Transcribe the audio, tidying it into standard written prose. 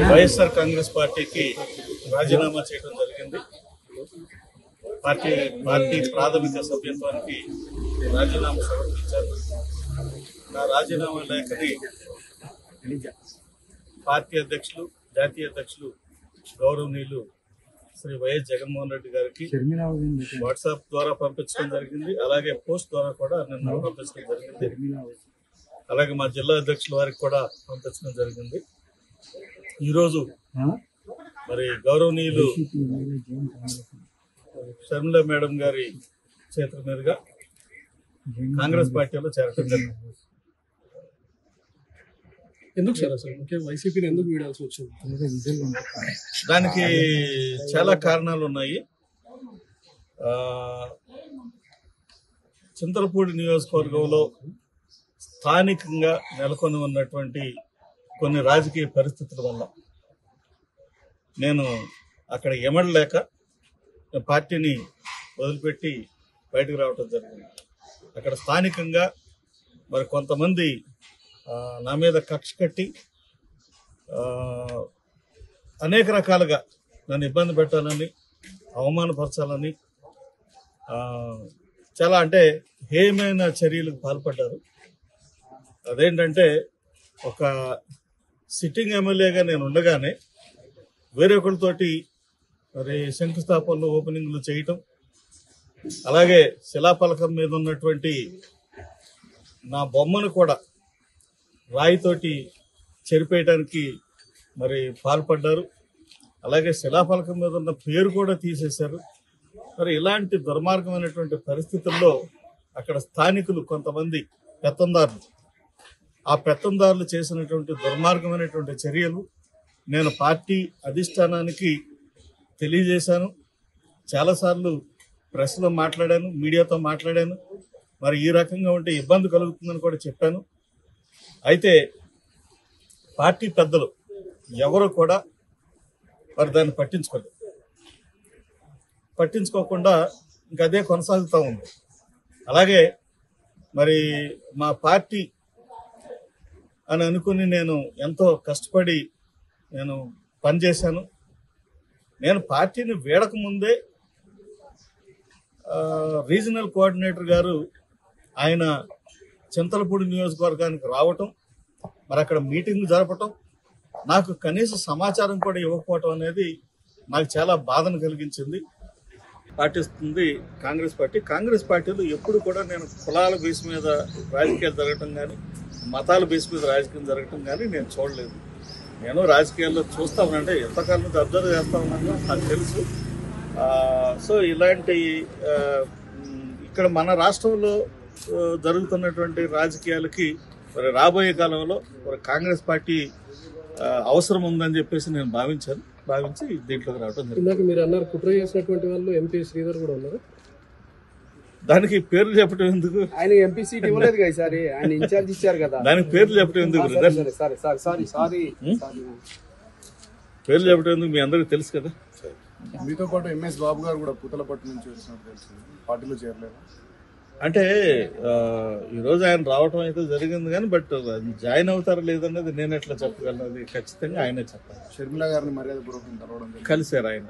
వైఎస్ఆర్ కాంగ్రెస్ పార్టీకి రాజీనామా చేయడం జరిగింది. పార్టీ ప్రాథమిక సభ్యత్వానికి రాజీనామా సమర్పించారు. నా రాజీనామా లేఖని పార్టీ అధ్యక్షులు, జాతీయ అధ్యక్షులు గౌరవనీయులు శ్రీ వైఎస్ జగన్మోహన్ రెడ్డి గారికి వాట్సాప్ ద్వారా పంపించడం జరిగింది. అలాగే పోస్ట్ ద్వారా కూడా నిన్న పంపించడం జరిగింది. అలాగే మా జిల్లా అధ్యక్షుల వారికి కూడా పంపించడం జరిగింది. ఈరోజు మరి గౌరవనీయులు షర్మిల మేడం గారి చేతుల మీదుగా కాంగ్రెస్ పార్టీలో చేరటం జరిగింది. ఎందుకు సార్ అసలు వైసీపీని ఎందుకు వీడాల్సి వచ్చింది? దానికి చాలా కారణాలు ఉన్నాయి. చింతలపూడి నియోజకవర్గంలో స్థానికంగా నెలకొని ఉన్నటువంటి కొన్ని రాజకీయ పరిస్థితుల వల్ల నేను అక్కడ ఎమడలేక పార్టీని వదిలిపెట్టి బయటకు రావటం జరిగింది. అక్కడ స్థానికంగా మరి కొంతమంది నా మీద కక్ష కట్టి అనేక రకాలుగా నన్ను ఇబ్బంది పెట్టాలని, అవమానపరచాలని చాలా అంటే హేయమైన చర్యలకు పాల్పడ్డారు. అదేంటంటే ఒక సిట్టింగ్ ఎమ్మెల్యేగా నేను ఉండగానే వేరే ఒకరితోటి మరి శంకుస్థాపనలు, ఓపెనింగ్లు చేయటం, అలాగే శిలాఫలకం మీద ఉన్నటువంటి నా బొమ్మను కూడా రాయితోటి చెరిపేయడానికి మరి పాల్పడ్డారు. అలాగే శిలాఫలకం మీద ఉన్న పేరు కూడా తీసేశారు. మరి ఇలాంటి దుర్మార్గమైనటువంటి పరిస్థితుల్లో అక్కడ స్థానికులు కొంతమంది పెత్తందారులు, ఆ పెత్తందారులు చేసినటువంటి దుర్మార్గమైనటువంటి చర్యలు నేను పార్టీ అధిష్టానానికి తెలియజేశాను. చాలాసార్లు ప్రెస్లో మాట్లాడాను, మీడియాతో మాట్లాడాను. మరి ఈ రకంగా ఉంటే ఇబ్బంది కలుగుతుందని కూడా చెప్పాను. అయితే పార్టీ పెద్దలు ఎవరు కూడా మరి దాన్ని పట్టించుకోకుండా ఇంకా అదే కొనసాగుతూ ఉంది. అలాగే మరి మా పార్టీ అని అనుకుని నేను ఎంతో కష్టపడి నేను పనిచేశాను. నేను పార్టీని వీడక ముందే రీజనల్ కోఆర్డినేటర్ గారు ఆయన చింతలపూడి నియోజకవర్గానికి రావటం, మరి అక్కడ మీటింగ్ జరపటం, నాకు కనీస సమాచారం కూడా ఇవ్వకపోవటం అనేది నాకు చాలా బాధను కలిగించింది. పాటిస్తుంది కాంగ్రెస్ పార్టీ. కాంగ్రెస్ పార్టీలో ఎప్పుడు కూడా నేను కులాల బేస్ మీద రాజకీయాలు జరగటం కానీ, మతాల బేస్ మీద రాజకీయం జరగటం కానీ నేను చూడలేదు. నేను రాజకీయాల్లో చూస్తా ఉన్నానంటే ఎంతకాలం నుంచి అబ్జర్వ్ చేస్తా ఉన్నాను, నాకు తెలుసు. సో ఇలాంటి ఇక్కడ మన రాష్ట్రంలో జరుగుతున్నటువంటి రాజకీయాలకి మరి రాబోయే కాలంలో మరి కాంగ్రెస్ పార్టీ అవసరం ఉందని చెప్పేసి నేను భావించి దీంట్లోకి రావడం జరిగింది. మీరు అన్నారు కుట్ర చేసినటువంటి వాళ్ళు ఎంపీ శ్రీధర్ కూడా ఉన్నారు. దానికి పేర్లు చెప్పడం ఎందుకు? ఆయన ఎంపీ సీట్ ఇవ్వలేదు కదా ఈసారి, ఆయన ఇన్ఛార్జ్ ఇచ్చారు కదా. దానికి పేర్లు చెప్పడం ఎందుకు? పేర్లు చెప్పడం ఎందుకు? మీ అందరికీ తెలుసు కదా. మీతో పాటు ఎంఎస్ బాబు గారు కూడా పుతలపట్టు నుంచి వచ్చినట్టు తెలుసు, పార్టీలో చేరలేదు అంటే ఈరోజు ఆయన రావటం అయితే జరిగింది కానీ బట్ జాయిన్ అవుతారా లేదన్నది నేను ఎట్లా చెప్పగలను? అది ఖచ్చితంగా ఆయనే చెప్పాలి. షర్మిల గారిని మర్యాద పూర్వకం కలవడం కలిశారు ఆయన.